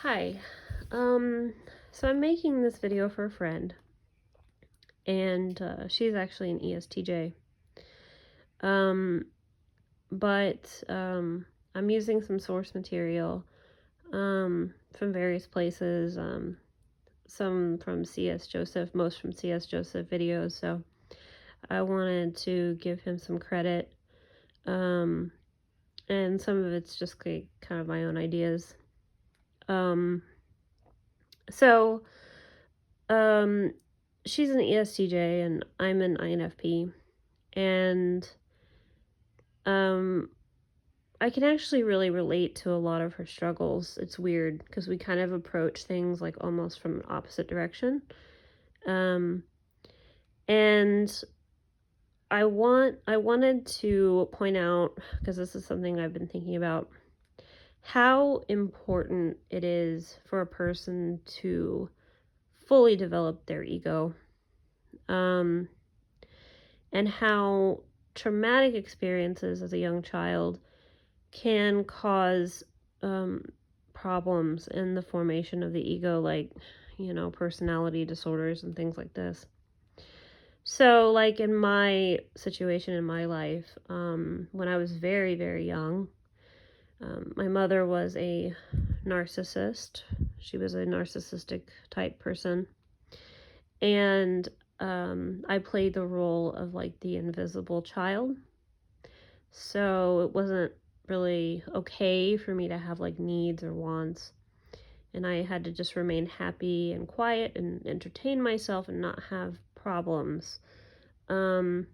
Hi. So I'm making this video for a friend, and she's actually an ESTJ. Um, but I'm using some source material from various places, some from C.S. Joseph, most from C.S. Joseph videos, so I wanted to give him some credit, um, and some of it's just kind of my own ideas. So, um, she's an ESTJ and I'm an INFP, and I can actually really relate to a lot of her struggles. It's weird because we kind of approach things like almost from an opposite direction. Um, and I wanted to point out, because this is something I've been thinking about, how important it is for a person to fully develop their ego. And how traumatic experiences as a young child can cause problems in the formation of the ego, like, personality disorders and things like this. So, like in my situation in my life, when I was very, very young, my mother was a narcissist. She was a narcissistic type person. And I played the role of like the invisible child. So it wasn't really okay for me to have like needs or wants. And I had to just remain happy and quiet and entertain myself and not have problems. And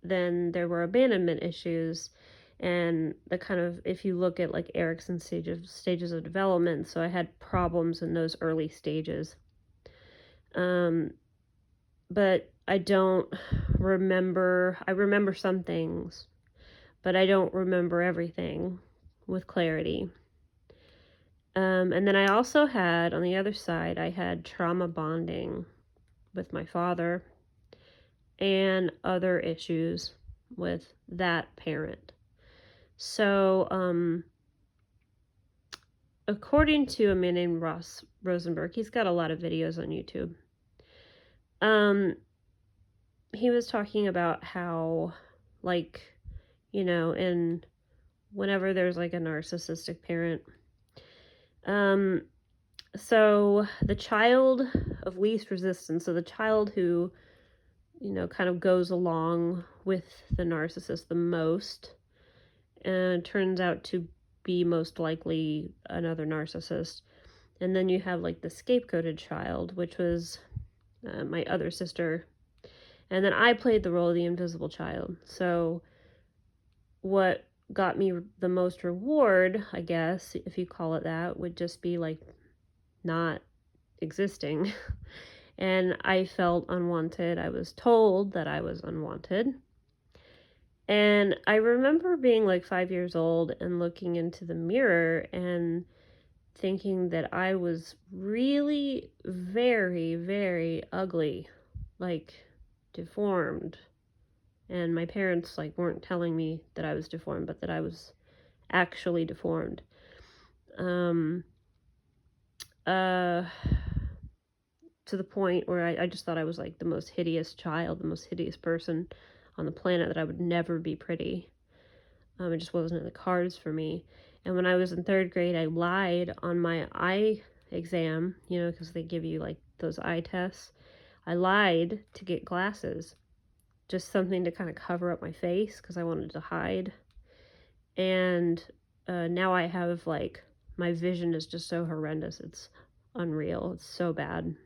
then there were abandonment issues, and the kind of, if you look at like Erickson's stages of development, so I had problems in those early stages. But I don't remember, I remember some things, but I don't remember everything with clarity. And then I also had, on the other side, I had trauma bonding with my father and other issues with that parent. So, according to a man named Ross Rosenberg, he's got a lot of videos on YouTube. He was talking about how, like, and whenever there's like a narcissistic parent, so the child of least resistance, so the child who, kind of goes along with the narcissist the most, and turns out to be most likely another narcissist. And then you have like the scapegoated child, which was my other sister. And then I played the role of the invisible child. So what got me the most reward, I guess, if you call it that, would just be like not existing. And I felt unwanted. I was told that I was unwanted. And I remember being like 5 years old and looking into the mirror and thinking that I was really very, very ugly, like deformed. And my parents like weren't telling me that I was deformed, but that I was actually deformed. To the point where I just thought I was like the most hideous child, the most hideous person on the planet, that I would never be pretty. It just wasn't in the cards for me. And when I was in 3rd grade, I lied on my eye exam, because they give you like those eye tests. I lied to get glasses, just something to kind of cover up my face because I wanted to hide. And now I have like, my vision is just so horrendous. It's unreal. It's so bad.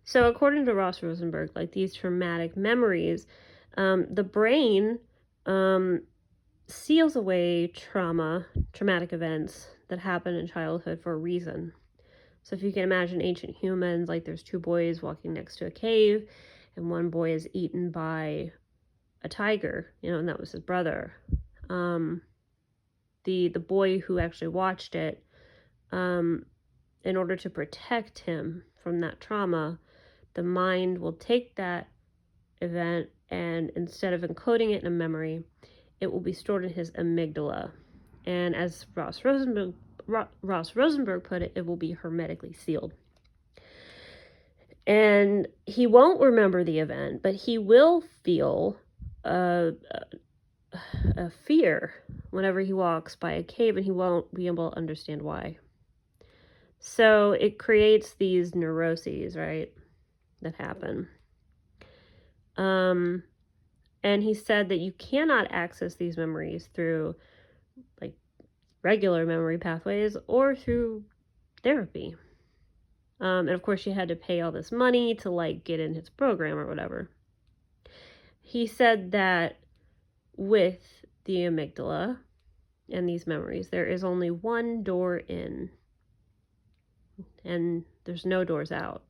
So according to Ross Rosenberg, like these traumatic memories, the brain seals away traumatic events that happen in childhood for a reason. So if you can imagine ancient humans, like there's 2 boys walking next to a cave, and one boy is eaten by a tiger, and that was his brother. The boy who actually watched it, in order to protect him from that trauma, the mind will take that event and instead of encoding it in a memory, it will be stored in his amygdala. And as Ross Rosenberg put it, it will be hermetically sealed. And he won't remember the event, but he will feel a fear whenever he walks by a cave, and he won't be able to understand why. So it creates these neuroses, right, that happen. And he said that you cannot access these memories through like regular memory pathways or through therapy. And of course, you had to pay all this money to like get in his program or whatever. He said that with the amygdala and these memories, there is only one door in, and there's no doors out,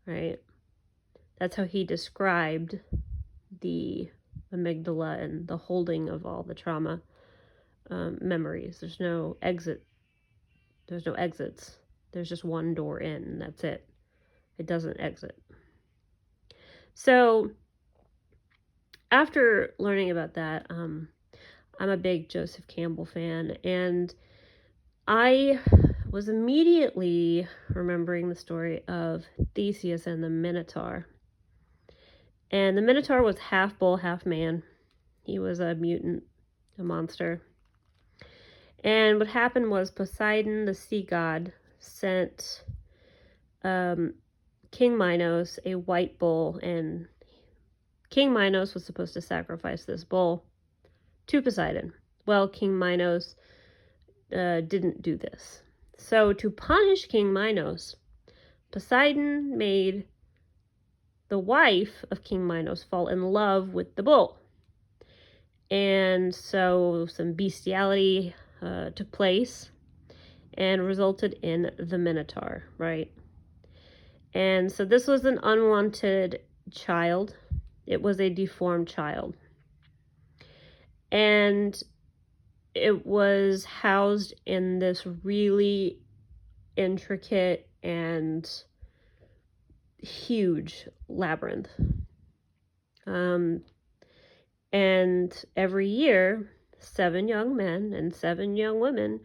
right? That's how he described the amygdala and the holding of all the trauma memories. There's no exit. There's no exits. There's just one door in, and that's it. It doesn't exit. So after learning about that, I'm a big Joseph Campbell fan, and I was immediately remembering the story of Theseus and the Minotaur. And the Minotaur was half bull, half man. He was a mutant, a monster. And what happened was Poseidon, the sea god, sent King Minos a white bull, and King Minos was supposed to sacrifice this bull to Poseidon. Well, King Minos didn't do this. So to punish King Minos, Poseidon made the wife of King Minos fall in love with the bull. And so some bestiality took place and resulted in the Minotaur, right? And so this was an unwanted child. It was a deformed child. And it was housed in this really intricate and huge labyrinth. And every year, 7 young men and 7 young women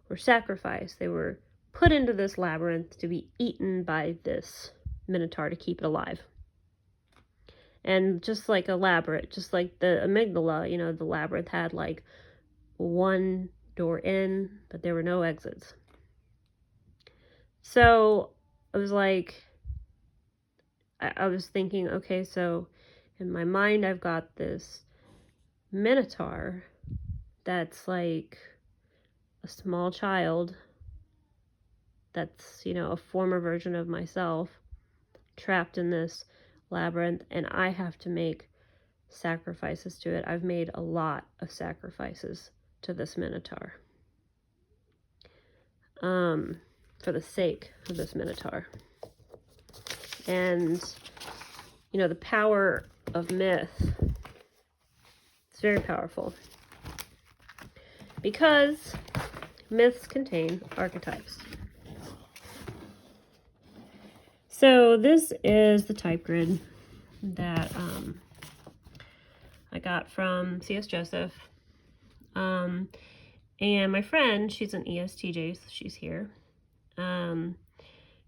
were sacrificed. They were put into this labyrinth to be eaten by this Minotaur to keep it alive. And just like just like the amygdala, you know, the labyrinth had like one door in, but there were no exits. So I was like, I was thinking, okay, so in my mind, I've got this Minotaur that's like a small child that's, you know, a former version of myself trapped in this labyrinth, and I have to make sacrifices to it. I've made a lot of sacrifices to this Minotaur for the sake of this Minotaur. And, you know, the power of myth, it's very powerful because myths contain archetypes. So this is the type grid that I got from C.S. Joseph. And my friend, she's an ESTJ, so she's here.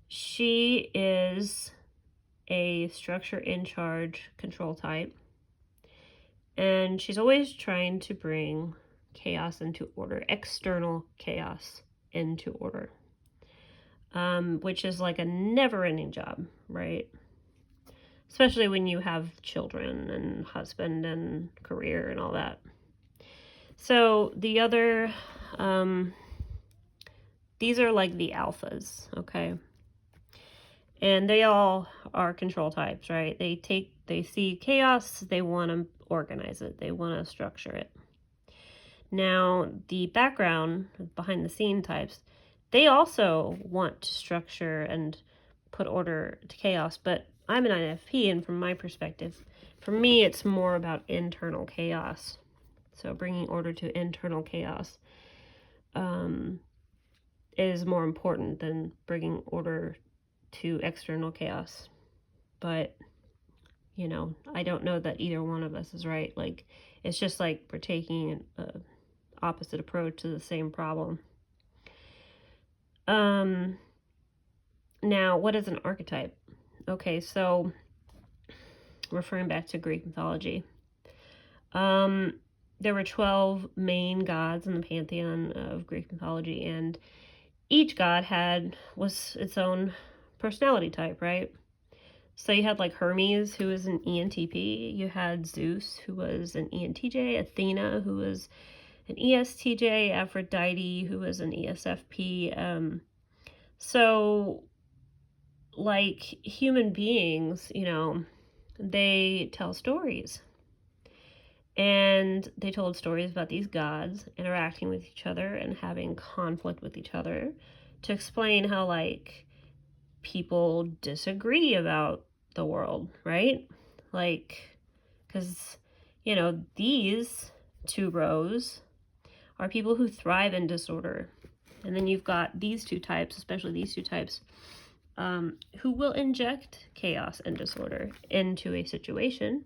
She is a structure in charge control type. And she's always trying to bring chaos into order, external chaos into order. Which is like a never-ending job, right? Especially when you have children and husband and career and all that. So the other, these are like the alphas, okay? And they all are control types, right? They see chaos, they want to organize it, they want to structure it. Now, the background, behind the scene types, they also want to structure and put order to chaos, but I'm an INFP, and from my perspective, for me, it's more about internal chaos. So bringing order to internal chaos is more important than bringing order to external chaos. But, You know, I don't know that either one of us is right. Like, it's just like we're taking an opposite approach to the same problem. Now, what is an archetype? Okay, so referring back to Greek mythology, there were 12 main gods in the pantheon of Greek mythology, and each god was its own personality type, right? So you had like Hermes, who was an ENTP. You had Zeus, who was an ENTJ. Athena, who was an ESTJ. Aphrodite, who was an ESFP. So, like human beings, you know, they tell stories. And they told stories about these gods interacting with each other and having conflict with each other to explain how, like, people disagree about the world, right? Like, because, you know, these two rows are people who thrive in disorder. And then you've got these two types, especially these two types, who will inject chaos and disorder into a situation.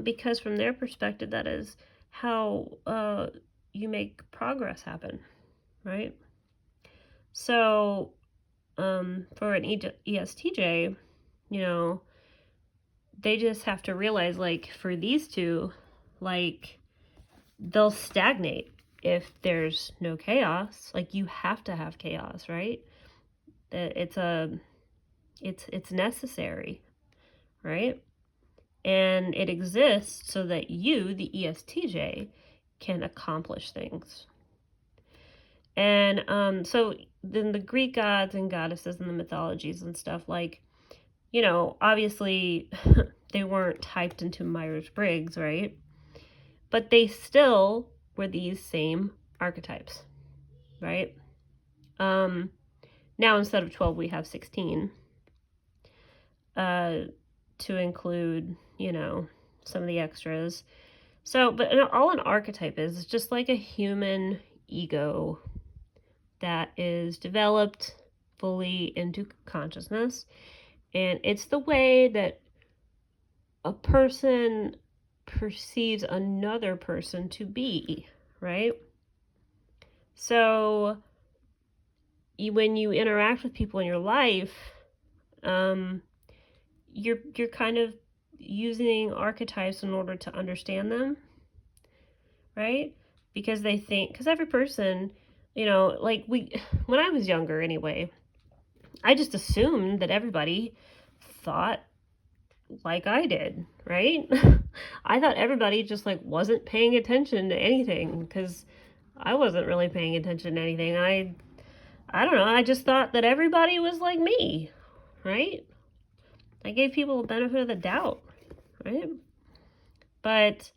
Because from their perspective, that is how you make progress happen, right? So for an ESTJ, you know, they just have to realize, like, for these two, like, they'll stagnate if there's no chaos. Like, you have to have chaos, right? It's necessary, right? And it exists so that you, the ESTJ, can accomplish things. And so then the Greek gods and goddesses and the mythologies and stuff, like, you know, obviously they weren't typed into Myers-Briggs, right? But they still were these same archetypes, right? Now instead of 12, we have 16. To include, you know, some of the extras. So, but all an archetype is just like a human ego that is developed fully into consciousness. And it's the way that a person perceives another person to be, right? So when you interact with people in your life, you're kind of using archetypes in order to understand them, right? Because every person, you know, like when I was younger anyway, I just assumed that everybody thought like I did, right? I thought everybody just like wasn't paying attention to anything because I wasn't really paying attention to anything. I don't know, I just thought that everybody was like me, right? I gave people the benefit of the doubt, right? But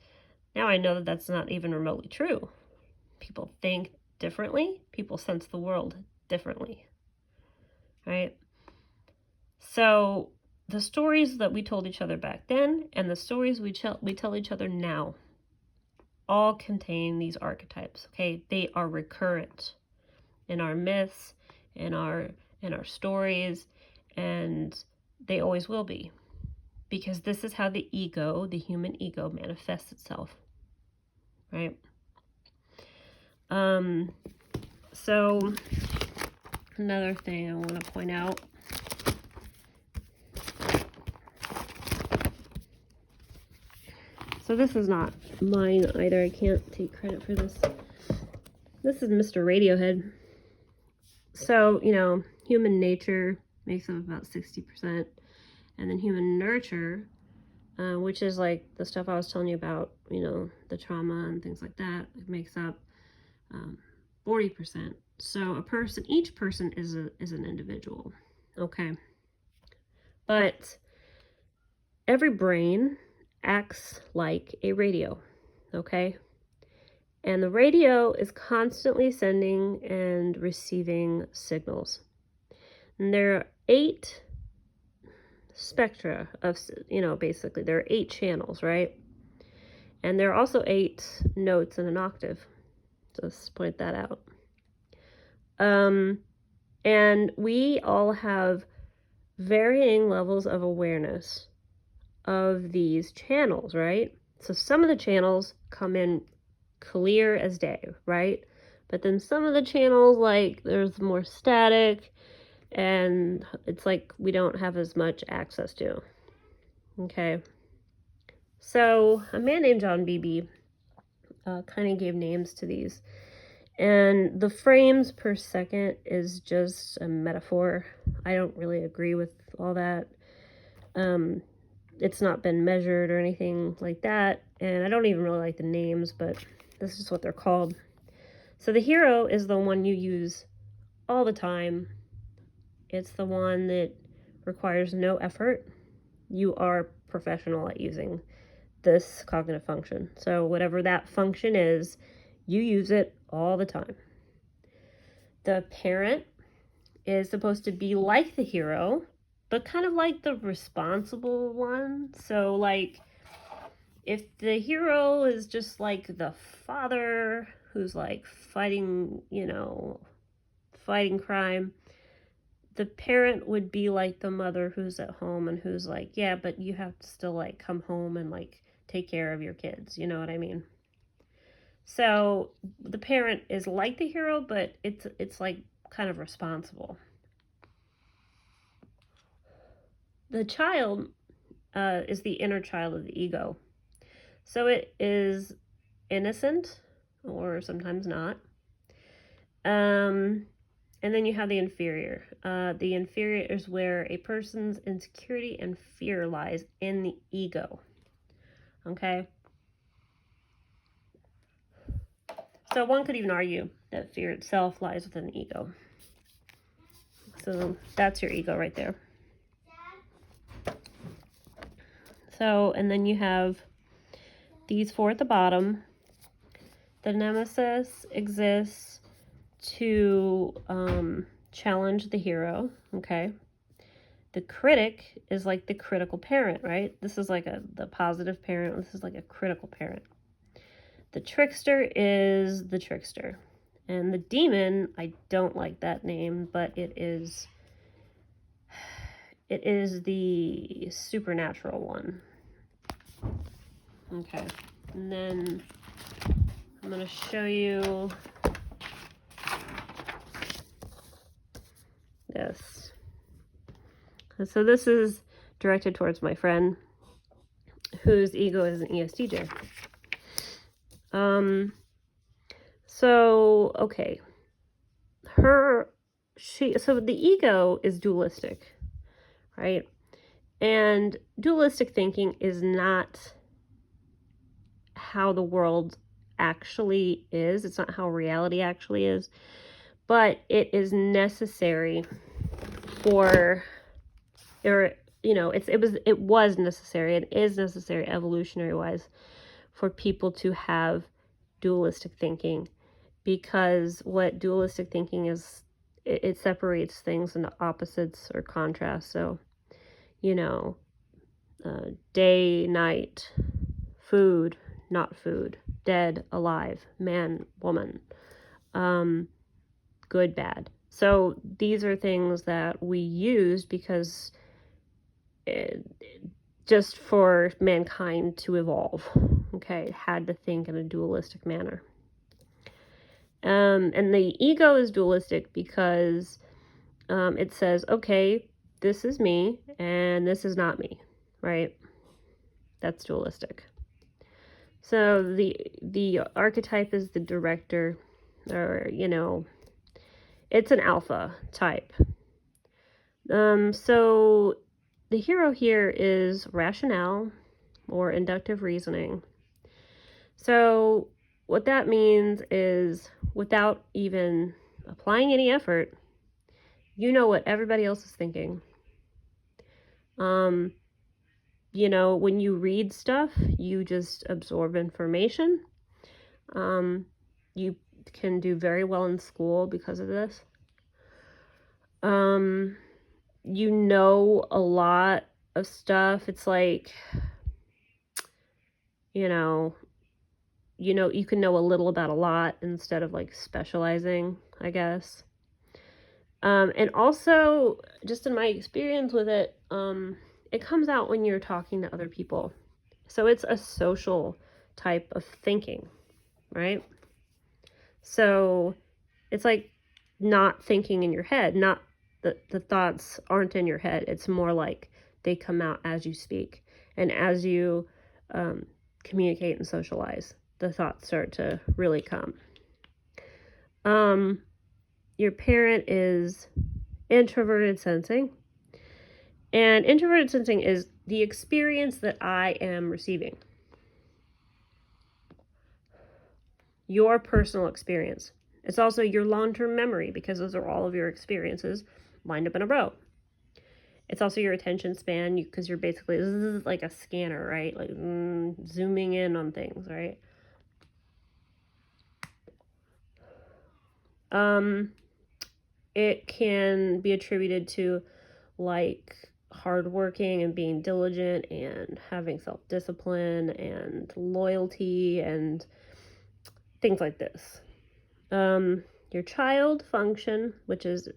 now I know that that's not even remotely true. People think differently. People sense the world differently, right? So the stories that we told each other back then and the stories we tell each other now all contain these archetypes, okay? They are recurrent in our myths, in our stories, and they always will be. Because this is how the ego, the human ego, manifests itself, right? So another thing I want to point out. So this is not mine either. I can't take credit for this. This is Mr. Radiohead. So, you know, human nature makes up about 60%. And then human nurture, which is like the stuff I was telling you about, you know, the trauma and things like that, it makes up 40%. So each person is an individual, okay? But every brain acts like a radio, okay? And the radio is constantly sending and receiving signals. And there are 8 spectra of, you know, basically there are 8 channels, right? And there are also 8 notes in an octave. Just point that out. And we all have varying levels of awareness of these channels, right? So some of the channels come in clear as day, right? But then some of the channels, like, there's more static, and it's like we don't have as much access to. Okay. So a man named John Beebe kind of gave names to these. And the frames per second is just a metaphor. I don't really agree with all that. It's not been measured or anything like that. And I don't even really like the names, but this is what they're called. So the hero is the one you use all the time. It's the one that requires no effort. You are professional at using this cognitive function. So whatever that function is, you use it all the time. The parent is supposed to be like the hero, but kind of like the responsible one. So, like, if the hero is just like the father who's like fighting, fighting crime, the parent would be like the mother who's at home and who's like, yeah, but you have to still like come home and like take care of your kids. You know what I mean? So the parent is like the hero, but it's like kind of responsible. The child is the inner child of the ego. So it is innocent, or sometimes not. And then you have the inferior. The inferior is where a person's insecurity and fear lies in the ego. Okay? So one could even argue that fear itself lies within the ego. So that's your ego right there. So, and then you have these four at the bottom. The nemesis exists to challenge the hero, okay? The critic is like the critical parent, right? This is like the positive parent. This is like a critical parent. The trickster is the trickster. And the demon, I don't like that name, but it is the supernatural one. Okay, and then I'm going to show you this. So this is directed towards my friend whose ego is an ESTJ. So, okay. So the ego is dualistic, right? And dualistic thinking is not how the world actually is. It's not how reality actually is. But it is necessary for, or, it was necessary, it is necessary evolutionary wise for people to have dualistic thinking, because what dualistic thinking is, it separates things into opposites or contrasts. So, day, night, food, not food, dead, alive, man, woman, good, bad. So these are things that we use because just for mankind to evolve, okay, it had to think in a dualistic manner. And the ego is dualistic because it says, okay, this is me and this is not me, right? That's dualistic. So the archetype is the director, or, it's an alpha type. So the hero here is rationale or inductive reasoning. So what that means is, without even applying any effort, you know what everybody else is thinking. When you read stuff, you just absorb information. You can do very well in school because of this. You know a lot of stuff. It's like, you can know a little about a lot instead of like specializing, I guess. And also, just in my experience with it, it comes out when you're talking to other people. So it's a social type of thinking, right? So it's like not thinking in your head, not the thoughts aren't in your head. It's more like they come out as you speak and as you communicate and socialize. The thoughts start to really come. Your parent is introverted sensing. And introverted sensing is the experience that I am receiving. Your personal experience. It's also your long-term memory, because those are all of your experiences lined up in a row. It's also your attention span, because you're basically, this is like a scanner, right? Like zooming in on things, right? It can be attributed to like hardworking and being diligent and having self-discipline and loyalty and things like this. Your child function, which is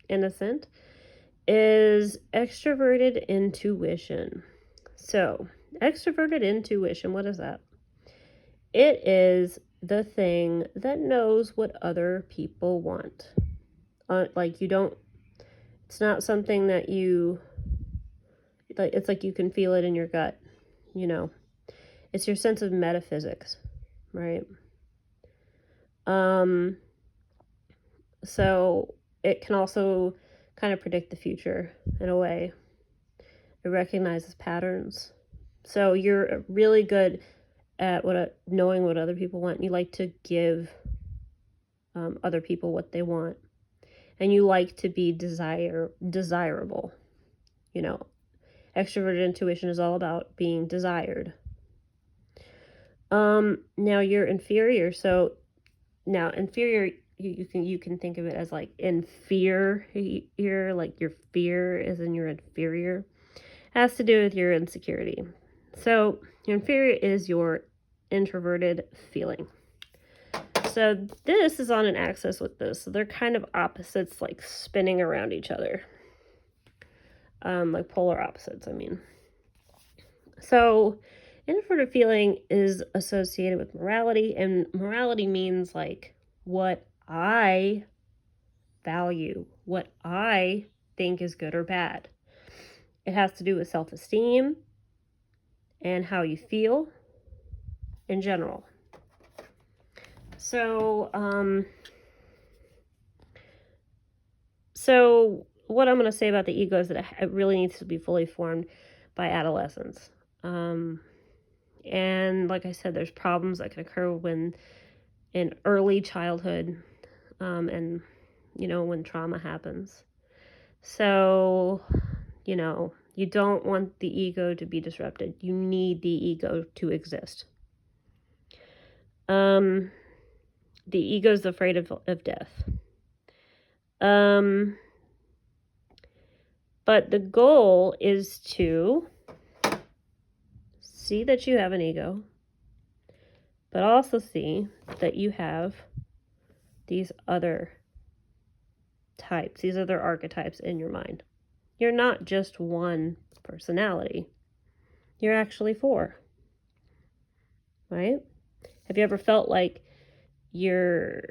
innocent, is extroverted intuition. So, extroverted intuition, what is that? It is the thing that knows what other people want. Like you don't, it's not something that you, it's like you can feel it in your gut, you know. It's your sense of metaphysics, right? So it can also kind of predict the future in a way. It recognizes patterns. So you're really good at knowing what other people want. You like to give other people what they want. And you like to be desirable. You know, extroverted intuition is all about being desired. Now you're inferior. So now inferior, you can think of it as like in fear here, like your fear is in your inferior. It has to do with your insecurity. So your inferior is your introverted feeling. So this is on an axis with this. So they're kind of opposites, like spinning around each other. Like polar opposites, I mean. So introverted feeling is associated with morality, and morality means like what I value, what I think is good or bad. It has to do with self-esteem and how you feel in general. So, what I'm going to say about the ego is that it really needs to be fully formed by adolescence. And like I said, there's problems that can occur when in early childhood, and, you know, when trauma happens. So, you know, you don't want the ego to be disrupted. You need the ego to exist. The ego is afraid of death. But the goal is to see that you have an ego, but also see that you have these other types, these other archetypes in your mind. You're not just one personality. You're actually 4. Right? Have you ever felt like you're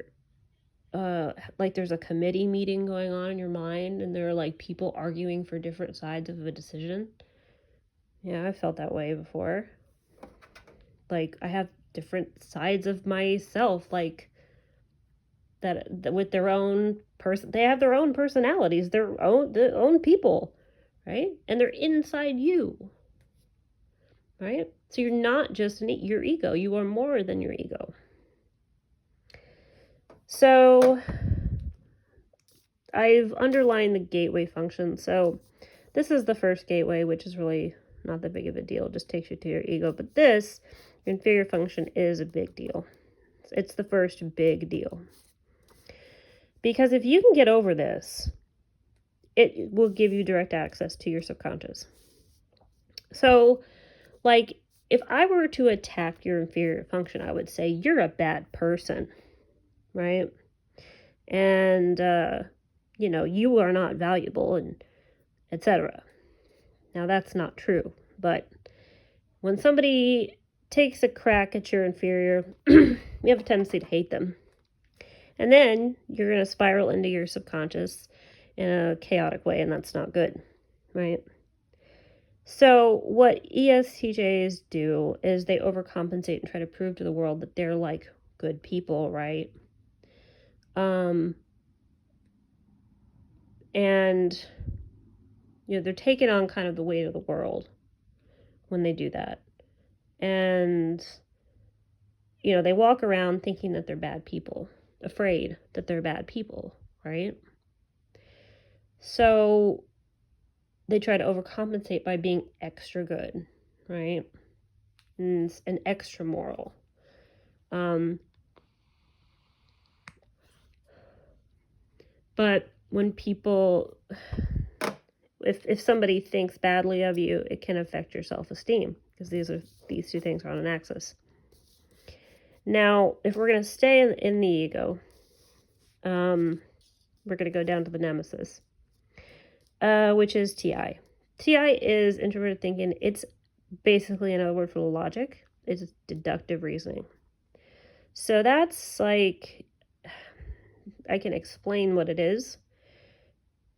like there's a committee meeting going on in your mind and there are like people arguing for different sides of a decision? Yeah, I've felt that way before. Like I have different sides of myself, like that with their own person. They have their own personalities, their own people, right? And they're inside you, right? So you're not just your ego. You are more than your ego. So I've underlined the gateway function. So this is the first gateway, which is really not that big of a deal. It just takes you to your ego. But this inferior function is a big deal. It's the first big deal. Because if you can get over this, it will give you direct access to your subconscious. So, like, if I were to attack your inferior function, I would say, you're a bad person, right? And, you know, you are not valuable, and etc. Now, that's not true, but when somebody takes a crack at your inferior, you have a tendency to hate them. And then you're going to spiral into your subconscious in a chaotic way, and that's not good, right? So what ESTJs do is they overcompensate and try to prove to the world that they're like good people, right? And they're taking on kind of the weight of the world when they do that. And they walk around thinking that they're bad people, afraid that they're bad people, right? So they try to overcompensate by being extra good, right? And extra moral. But when people, if somebody thinks badly of you, it can affect your self-esteem, because these two things are on an axis. Now, if we're going to stay in the ego, we're going to go down to the nemesis, which is TI. TI is introverted thinking. It's basically another word for logic. It's deductive reasoning. So that's like, I can explain what it is.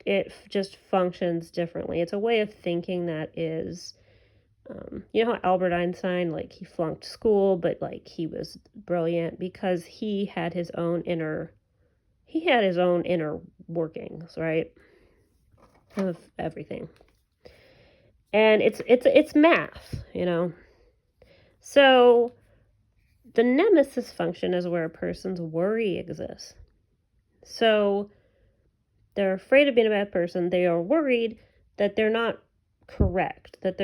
It just functions differently. It's a way of thinking that is, how Albert Einstein, like, he flunked school, but like he was brilliant because he had his own inner workings, right, of everything. And it's math, So the nemesis function is where a person's worry exists. So they're afraid of being a bad person. They are worried that they're not correct, that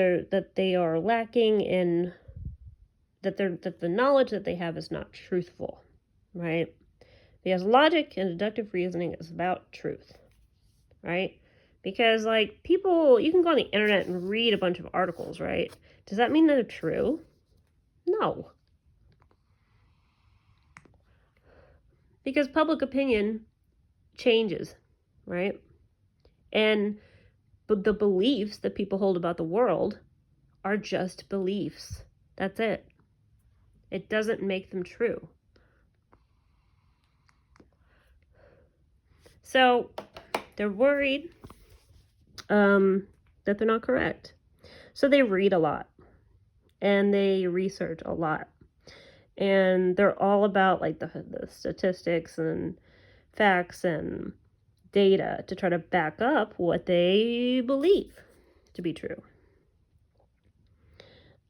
they are lacking in, that the knowledge that they have is not truthful, right? Because logic and deductive reasoning is about truth, right? Because, like, people, you can go on the internet and read a bunch of articles, right? Does that mean they're true? No. Because public opinion changes, right? And the beliefs that people hold about the world are just beliefs. That's it. It doesn't make them true. So they're worried that they're not correct. So they read a lot and they research a lot. And they're all about like the statistics and facts and data to try to back up what they believe to be true.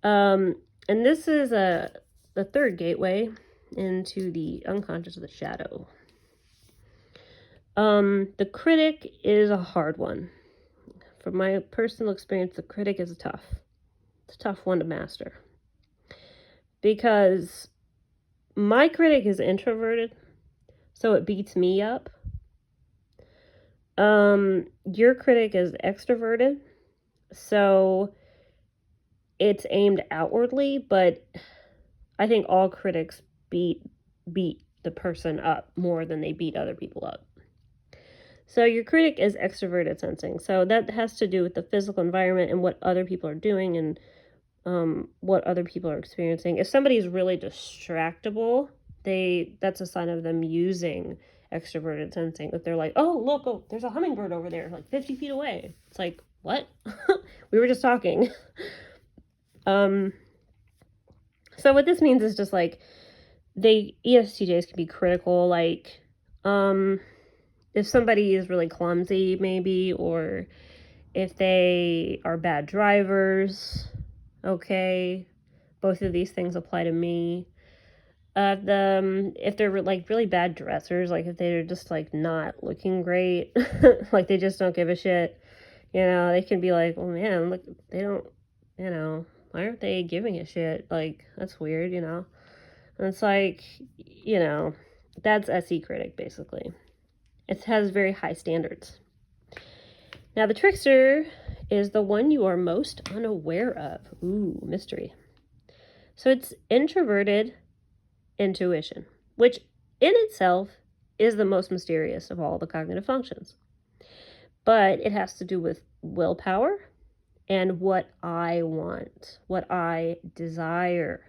And this is the third gateway into the unconscious of the shadow. The critic is a hard one. From my personal experience, the critic is tough. It's a tough one to master. Because my critic is introverted, so it beats me up. Your critic is extroverted, so it's aimed outwardly, but I think all critics beat the person up more than they beat other people up. So your critic is extroverted sensing. So that has to do with the physical environment and what other people are doing and what other people are experiencing. If somebody is really distractible, that's a sign of them using extroverted sensing. That they're like, oh, look, there's a hummingbird over there, like 50 feet away. It's like, what? We were just talking. So what this means is just like, ESTJs can be critical, like, if somebody is really clumsy, maybe, or if they are bad drivers, okay, both of these things apply to me. If they're like really bad dressers, like if they're just like not looking great, like they just don't give a shit, they can be like, oh man, look, they don't, why aren't they giving a shit? Like, that's weird, And it's like, that's SE critic, basically. It has very high standards. Now, the trickster is the one you are most unaware of. Ooh, mystery. So it's introverted intuition, which in itself is the most mysterious of all the cognitive functions. But it has to do with willpower and what I want, what I desire,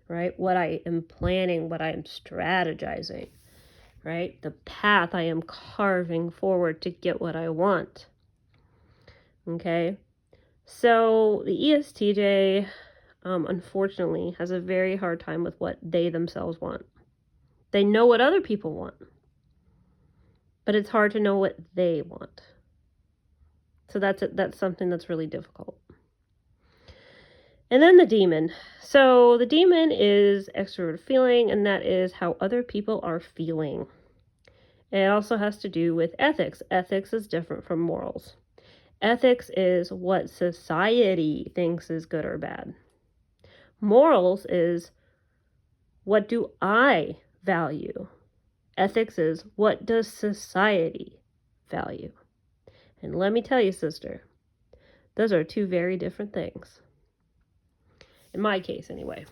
right? What I am planning, what I am strategizing, right? The path I am carving forward to get what I want. Okay? So the ESTJ, unfortunately, has a very hard time with what they themselves want. They know what other people want, but it's hard to know what they want. So that's something that's really difficult. And then the demon. So the demon is extroverted feeling, and that is how other people are feeling. It also has to do with ethics. Ethics is different from morals. Ethics is what society thinks is good or bad. Morals is what do I value? Ethics is what does society value? And let me tell you, sister, those are two very different things. In my case, anyway.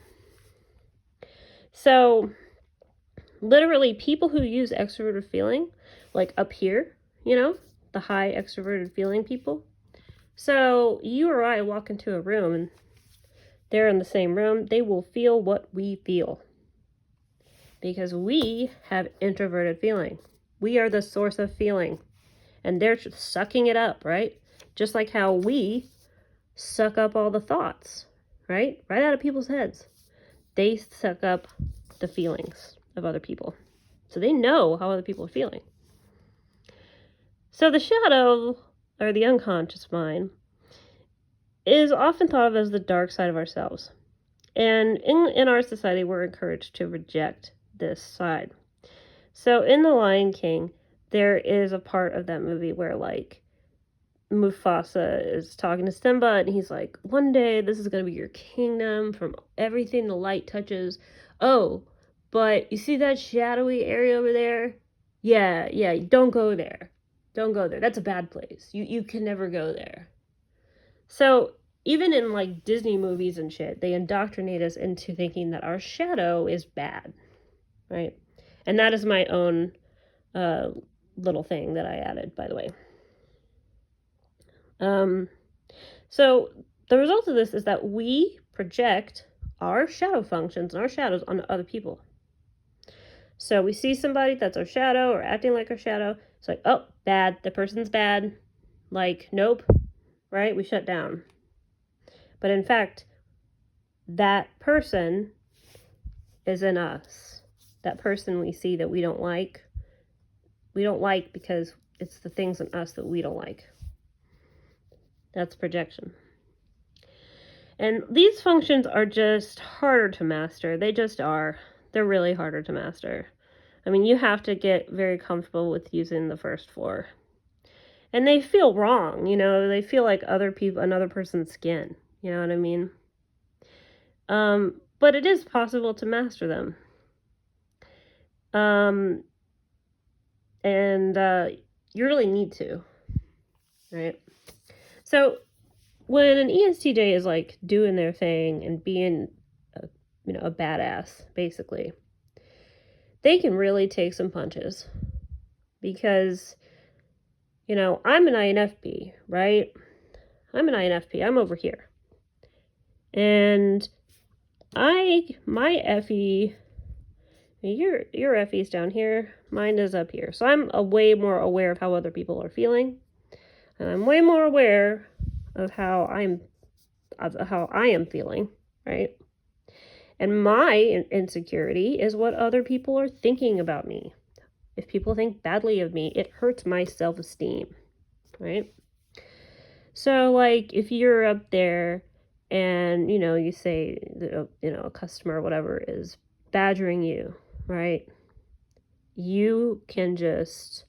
So, literally, people who use extroverted feeling, like up here, the high extroverted feeling people. So, you or I walk into a room and they're in the same room, they will feel what we feel. Because we have introverted feeling. We are the source of feeling. And they're sucking it up, right? Just like how we suck up all the thoughts, right? Right out of people's heads. They suck up the feelings of other people. So they know how other people are feeling. So the shadow, or the unconscious mind, is often thought of as the dark side of ourselves. And in our society, we're encouraged to reject this side. So in The Lion King, there is a part of that movie where, like, Mufasa is talking to Simba, and he's like, one day this is going to be your kingdom from everything the light touches. Oh, but you see that shadowy area over there? Yeah, don't go there. Don't go there. That's a bad place. You can never go there. So even in, like, Disney movies and shit, they indoctrinate us into thinking that our shadow is bad, right? And that is my own little thing that I added, by the way. So the result of this is that we project our shadow functions and our shadows onto other people. So we see somebody that's our shadow or acting like our shadow. It's like, oh, bad. The person's bad. Like, nope. Right? We shut down. But in fact, that person is in us. That person we see that we don't like because it's the things in us that we don't like. That's projection. And these functions are just harder to master. They just are. They're really harder to master. I mean, you have to get very comfortable with using the first four. And they feel wrong, they feel like another person's skin. You know what I mean? But it is possible to master them. And you really need to, right? So when an ESTJ is, like, doing their thing and being a badass, basically, they can really take some punches. Because, I'm an INFP, right? I'm an INFP. I'm over here. And my FE, your FE's down here. Mine is up here. So I'm way more aware of how other people are feeling. And I'm way more aware of how I am feeling, right? And my insecurity is what other people are thinking about me. If people think badly of me, it hurts my self-esteem, right? So, like, if you're up there and, you say that, a customer or whatever is badgering you, right? You can just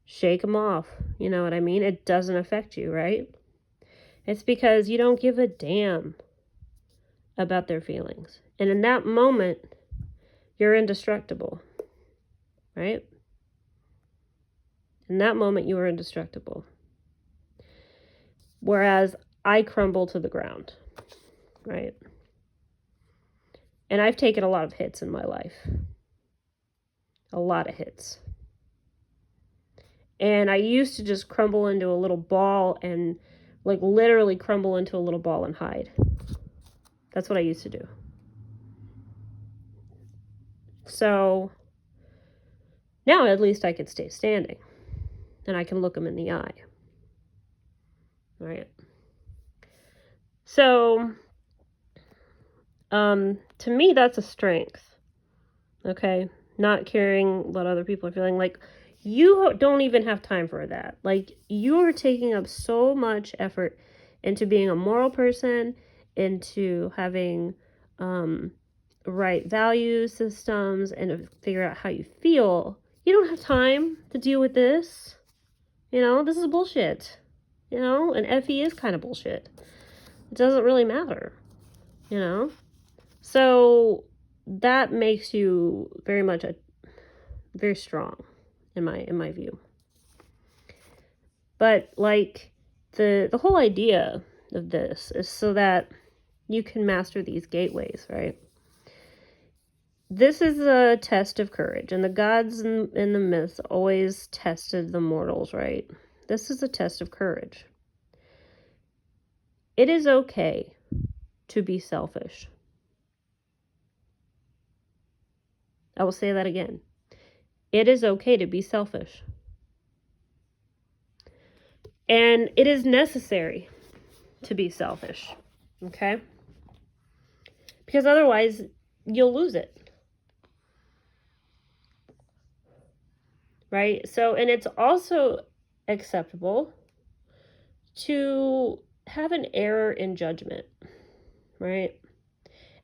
shake them off. You know what I mean? It doesn't affect you, right? It's because you don't give a damn about their feelings. And in that moment, you're indestructible, right? In that moment, you are indestructible. Whereas I crumble to the ground, right? And I've taken a lot of hits in my life. A lot of hits. And I used to just crumble into a little ball and Like literally crumble into a little ball and hide. That's what I used to do. So now at least I can stay standing and I can look them in the eye. Right? So, to me, that's a strength. Okay? Not caring what other people are feeling. Like, you don't even have time for that. Like, you are taking up so much effort into being a moral person, into having right value systems, and to figure out how you feel. You don't have time to deal with this. You know, this is bullshit. You know, and FE is kind of bullshit. It doesn't really matter. You know? So that makes you very strong in my view. But like the whole idea of this is so that you can master these gateways, right? This is a test of courage, and the gods in the myths always tested the mortals, right? This is a test of courage. It is okay to be selfish. I will say that again. It is okay to be selfish. And it is necessary to be selfish, okay? Because otherwise, you'll lose it. Right? So, and it's also acceptable to have an error in judgment, right?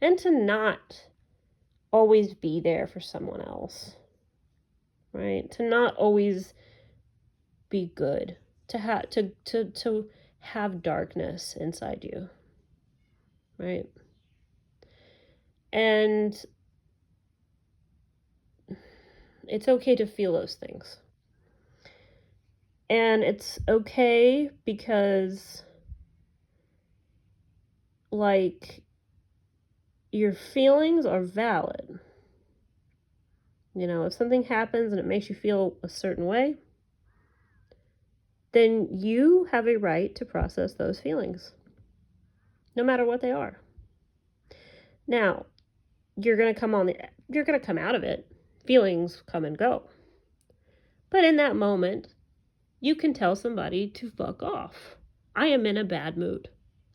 And to not always be there for someone else, right? To not always be good, to have darkness inside you, right? And it's okay to feel those things. And it's okay because, like, your feelings are valid. You know, if something happens and it makes you feel a certain way, then you have a right to process those feelings, no matter what they are. Now, you're going to come out of it. Feelings come and go. But in that moment, you can tell somebody to fuck off. I am in a bad mood.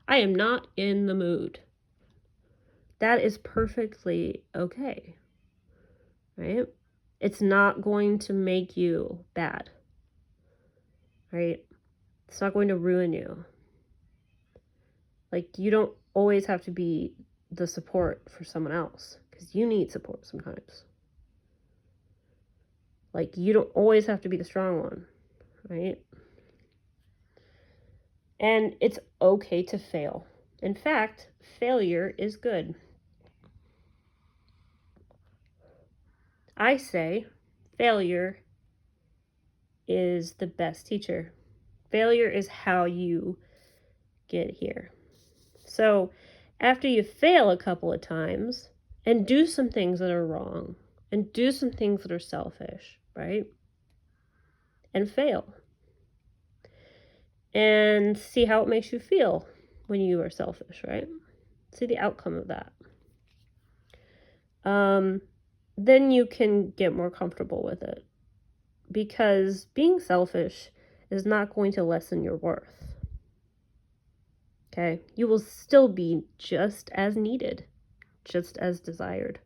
I am not in the mood. That is perfectly okay, right? It's not going to make you bad, right? It's not going to ruin you. Like, you don't always have to be the support for someone else, because you need support sometimes. Like, you don't always have to be the strong one, right? And it's okay to fail. In fact, failure is good. I say failure is the best teacher. Failure is how you get here. So after you fail a couple of times and do some things that are wrong and do some things that are selfish, right? And fail. And see how it makes you feel when you are selfish, right? See the outcome of that. Then you can get more comfortable with it. Because being selfish is not going to lessen your worth. Okay? You will still be just as needed, just as desired,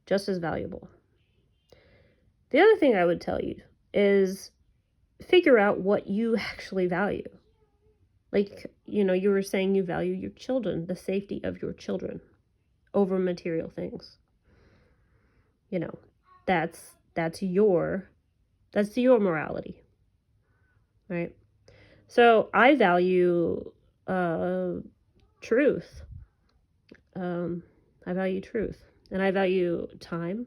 just as valuable. The other thing I would tell you is figure out what you actually value. Like, you know, you were saying you value your children, the safety of your children over material things. You know, that's your morality, right? So I value truth. I value truth, and I value time,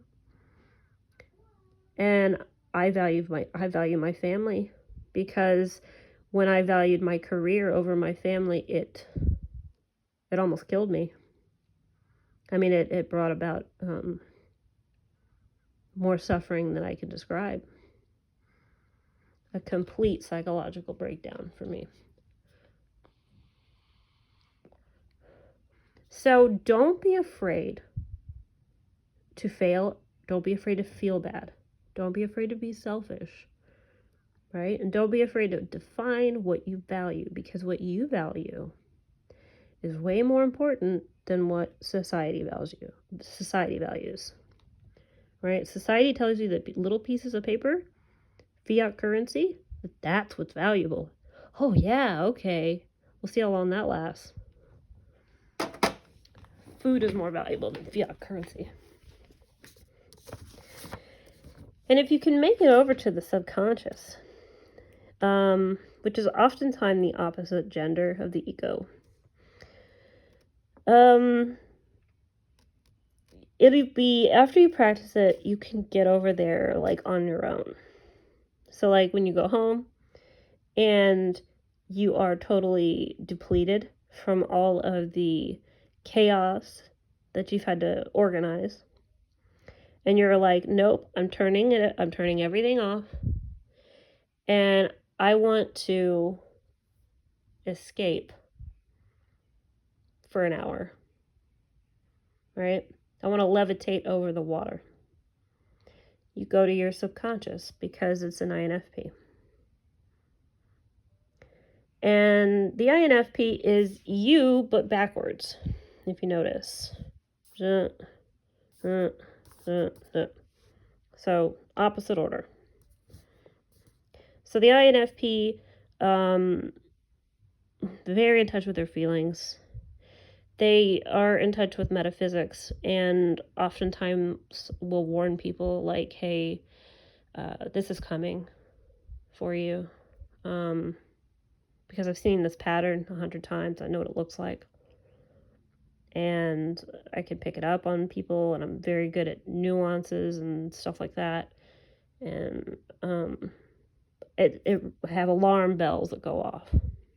and I value my family, because when I valued my career over my family, it almost killed me. I mean, it brought about more suffering than I can describe. A complete psychological breakdown for me. So don't be afraid to fail. Don't be afraid to feel bad. Don't be afraid to be selfish, right? And don't be afraid to define what you value, because what you value is way more important than what society values, right? Society tells you that little pieces of paper, fiat currency, that's what's valuable. Oh yeah, okay. We'll see how long that lasts. Food is more valuable than fiat currency. And if you can make it over to the subconscious, which is oftentimes the opposite gender of the ego, it'll be, after you practice it, you can get over there like on your own. So like when you go home and you are totally depleted from all of the chaos that you've had to organize, and you're like, nope, I'm turning everything off, and I want to escape for an hour, right? I want to levitate over the water. You go to your subconscious because it's an INFP. And the INFP is you, but backwards, if you notice. So, opposite order. So the INFP, very in touch with their feelings. They are in touch with metaphysics, and oftentimes will warn people like, hey, this is coming for you. Because I've seen this pattern 100 times. I know what it looks like. And I can pick it up on people, and I'm very good at nuances and stuff like that. And it have alarm bells that go off,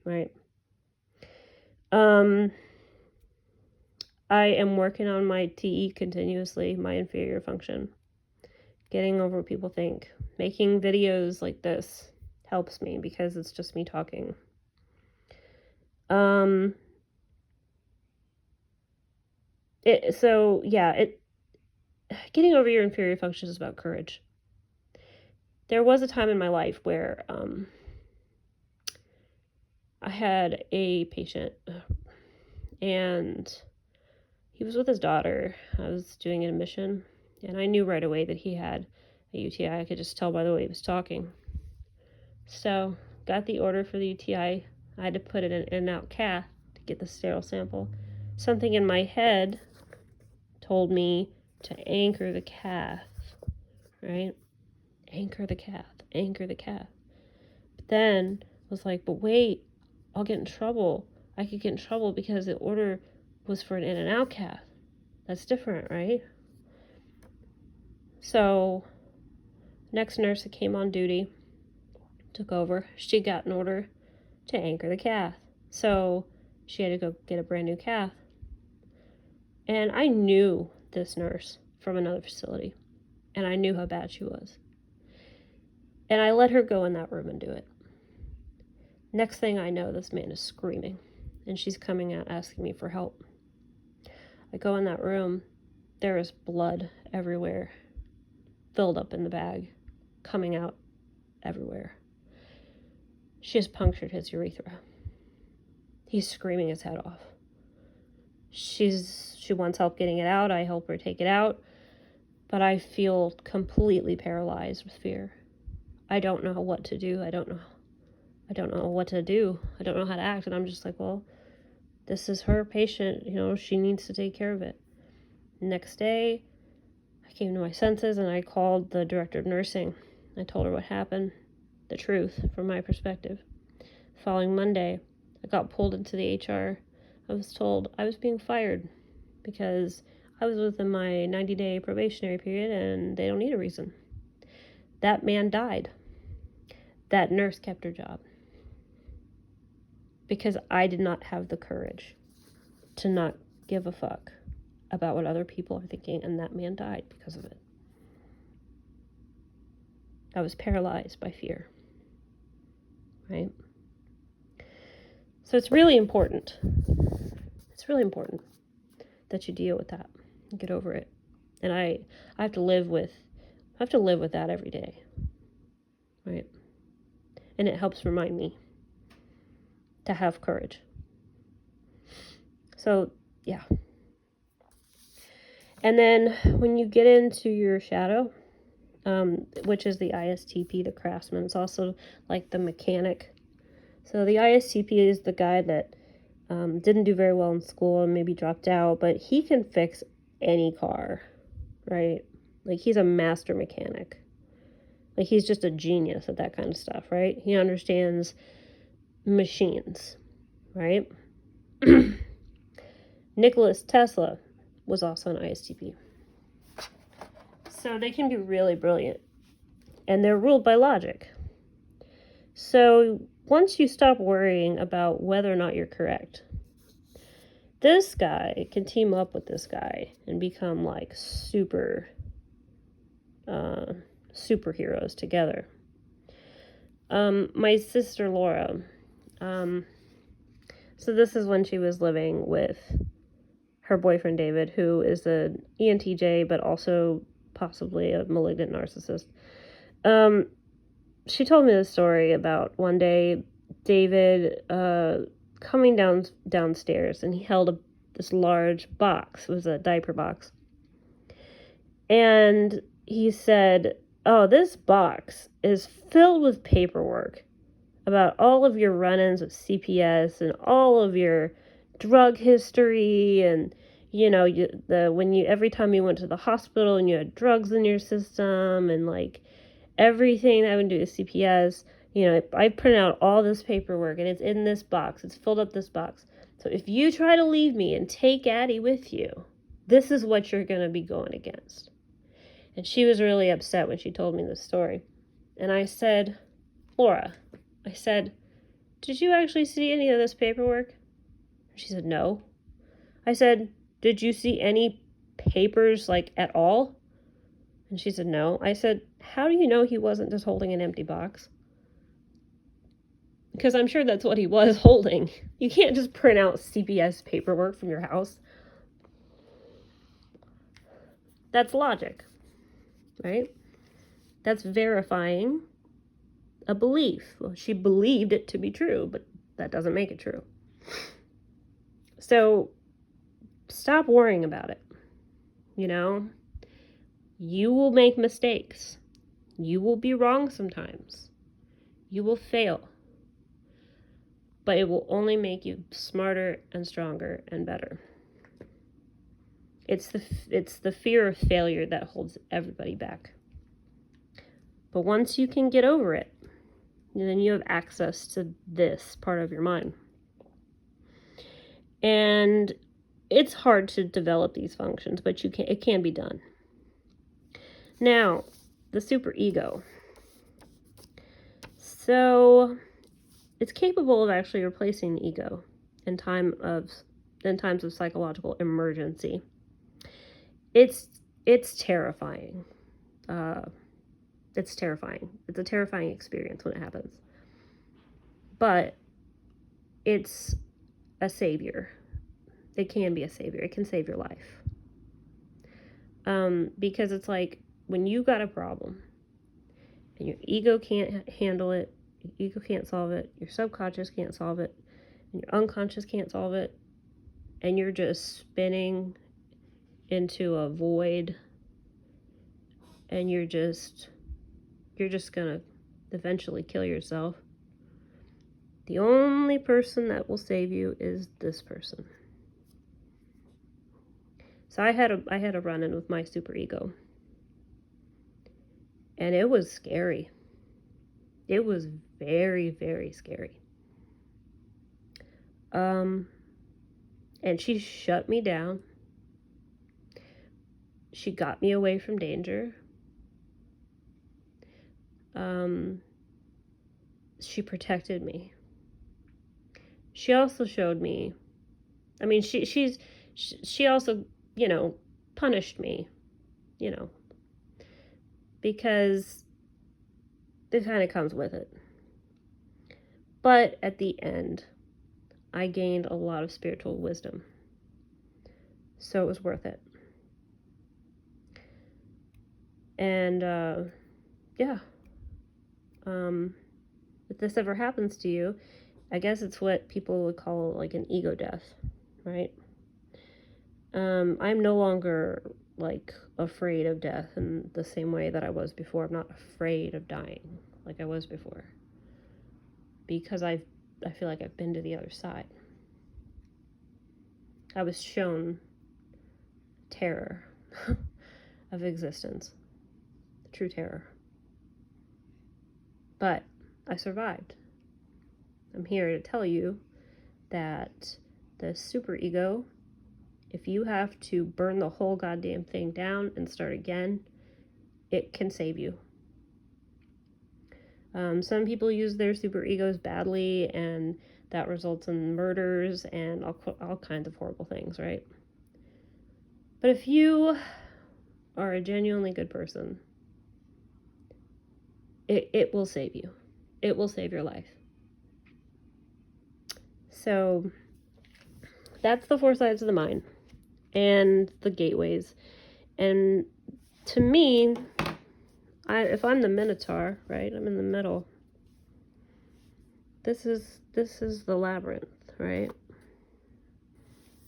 right? I am working on my TE continuously, my inferior function. Getting over what people think. Making videos like this helps me because it's just me talking. Getting over your inferior function is about courage. There was a time in my life where I had a patient, and he was with his daughter. I was doing an admission, and I knew right away that he had a UTI. I could just tell by the way he was talking. So, got the order for the UTI. I had to put it in and out cath to get the sterile sample. Something in my head told me to anchor the cath, right? Anchor the cath. But then I was like, but wait, I'll get in trouble. I could get in trouble because the order was for an in and out cath. That's different, right? So, next nurse that came on duty took over. She got an order to anchor the cath. So, she had to go get a brand new cath. And I knew this nurse from another facility, and I knew how bad she was. And I let her go in that room and do it. Next thing I know, this man is screaming, and she's coming out asking me for help. I go in that room, there is blood everywhere, filled up in the bag, coming out everywhere. She has punctured his urethra. He's screaming his head off. She wants help getting it out. I help her take it out, but I feel completely paralyzed with fear. I don't know what to do. I don't know what to do. I don't know how to act. And I'm just like, well, this is her patient. She needs to take care of it. Next day, I came to my senses and I called the director of nursing. I told her what happened, the truth from my perspective. The following Monday, I got pulled into the HR. I was told I was being fired because I was within my 90-day probationary period and they don't need a reason. That man died. That nurse kept her job because I did not have the courage to not give a fuck about what other people are thinking, and that man died because of it. I was paralyzed by fear, right? So it's really important. It's really important that you deal with that. Get over it. And I have to live with that every day. Right? And it helps remind me to have courage. So, yeah. And then when you get into your shadow, which is the ISTP, the craftsman, it's also like the mechanic. So the ISTP is the guy that didn't do very well in school and maybe dropped out, but he can fix any car, right? Like, he's a master mechanic. Like, he's just a genius at that kind of stuff, right? He understands machines, right? Nikola Tesla was also an ISTP. So they can be really brilliant. And they're ruled by logic. So once you stop worrying about whether or not you're correct, this guy can team up with this guy and become like superheroes together. My sister Laura, so this is when she was living with her boyfriend David, who is an ENTJ, but also possibly a malignant narcissist. She told me the story about one day David coming downstairs, and he held this large box. It was a diaper box. And he said, "Oh, this box is filled with paperwork about all of your run-ins with CPS and all of your drug history, and every time you went to the hospital and you had drugs in your system, and like everything that I would do with CPS. I print out all this paperwork, and it's in this box. It's filled up this box. So if you try to leave me and take Addie with you, this is what you're going to be going against." And she was really upset when she told me this story. And I said, "Laura," I said, "did you actually see any of this paperwork?" She said, "No." I said, "Did you see any papers, like, at all?" And she said, "No." I said, "How do you know he wasn't just holding an empty box?" Because I'm sure that's what he was holding. You can't just print out CPS paperwork from your house. That's logic, right? That's verifying a belief. Well, she believed it to be true, but that doesn't make it true. So stop worrying about it. You will make mistakes. You will be wrong sometimes. You will fail. But it will only make you smarter and stronger and better. It's the fear of failure that holds everybody back. But once you can get over it, then you have access to this part of your mind. And it's hard to develop these functions, but it can be done. Now, the superego. So it's capable of actually replacing the ego in times of psychological emergency. It's terrifying. It's terrifying. It's a terrifying experience when it happens. But it's a savior. It can be a savior. It can save your life. Because it's like when you got a problem and your ego can't handle it, your ego can't solve it, your subconscious can't solve it, and your unconscious can't solve it, and you're just spinning into a void, and you're just gonna eventually kill yourself. The only person that will save you is this person. So I had a run-in with my superego, and it was scary. It was very, very scary. And she shut me down. She got me away from danger. She protected me. She also showed me, she also, punished me, because it kind of comes with it. But at the end, I gained a lot of spiritual wisdom. So it was worth it. And yeah, if this ever happens to you, I guess it's what people would call like an ego death, right? I'm no longer like afraid of death in the same way that I was before. I'm not afraid of dying like I was before, because I feel like I've been to the other side. I was shown terror of existence, true terror. But I survived. I'm here to tell you that the superego, if you have to burn the whole goddamn thing down and start again, it can save you. Some people use their superegos badly, and that results in murders and all kinds of horrible things, right? But if you are a genuinely good person, it will save you. It will save your life. So that's the 4 sides of the mind and the gateways. And to me, if I'm the minotaur, right, I'm in the middle. This is the labyrinth, right?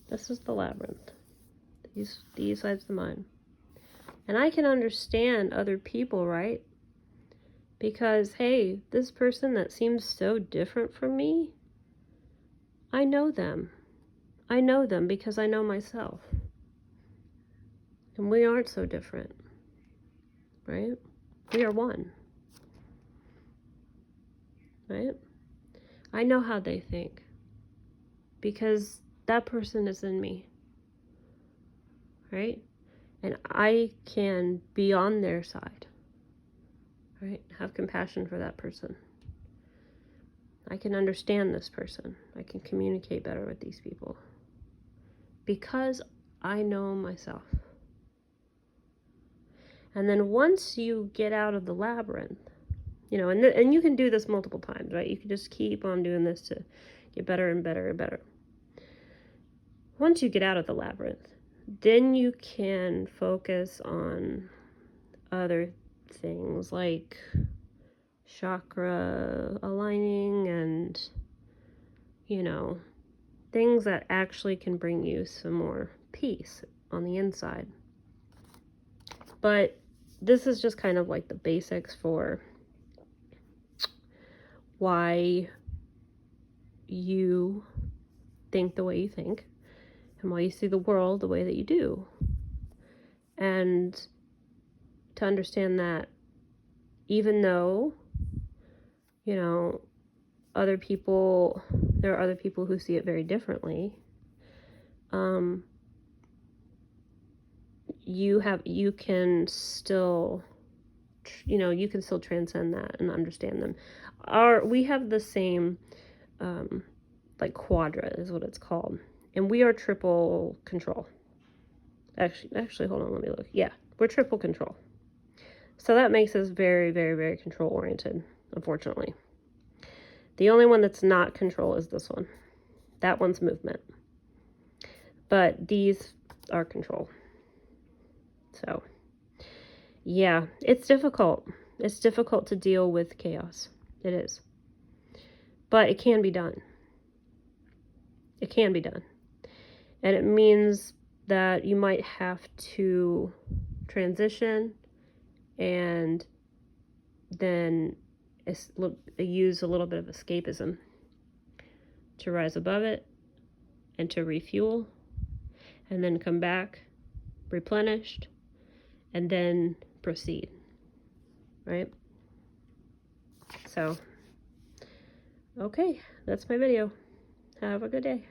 This is the labyrinth. These sides of the mind. And I can understand other people, right? Because, hey, this person that seems so different from me, I know them. I know them because I know myself. And we aren't so different, right? We are one, right? I know how they think because that person is in me, right? And I can be on their side, right? Have compassion for that person. I can understand this person. I can communicate better with these people because I know myself. And then once you get out of the labyrinth, you know, and you can do this multiple times, right? You can just keep on doing this to get better and better and better. Once you get out of the labyrinth, then you can focus on other things like chakra aligning and, you know, things that actually can bring you some more peace on the inside. But this is just kind of like the basics for why you think the way you think and why you see the world the way that you do. And to understand that even though, you know, there are other people who see it very differently, you can still transcend that and understand them. We have the same, like quadra is what it's called. And we are triple control. Actually, hold on, let me look. Yeah, we're triple control. So that makes us very, very, very control oriented, unfortunately. The only one that's not control is this one. That one's movement. But these are control. So, yeah, it's difficult. It's difficult to deal with chaos. It is. But it can be done. It can be done. And it means that you might have to transition and then use a little bit of escapism to rise above it and to refuel and then come back replenished and then proceed, right? So, okay, that's my video. Have a good day.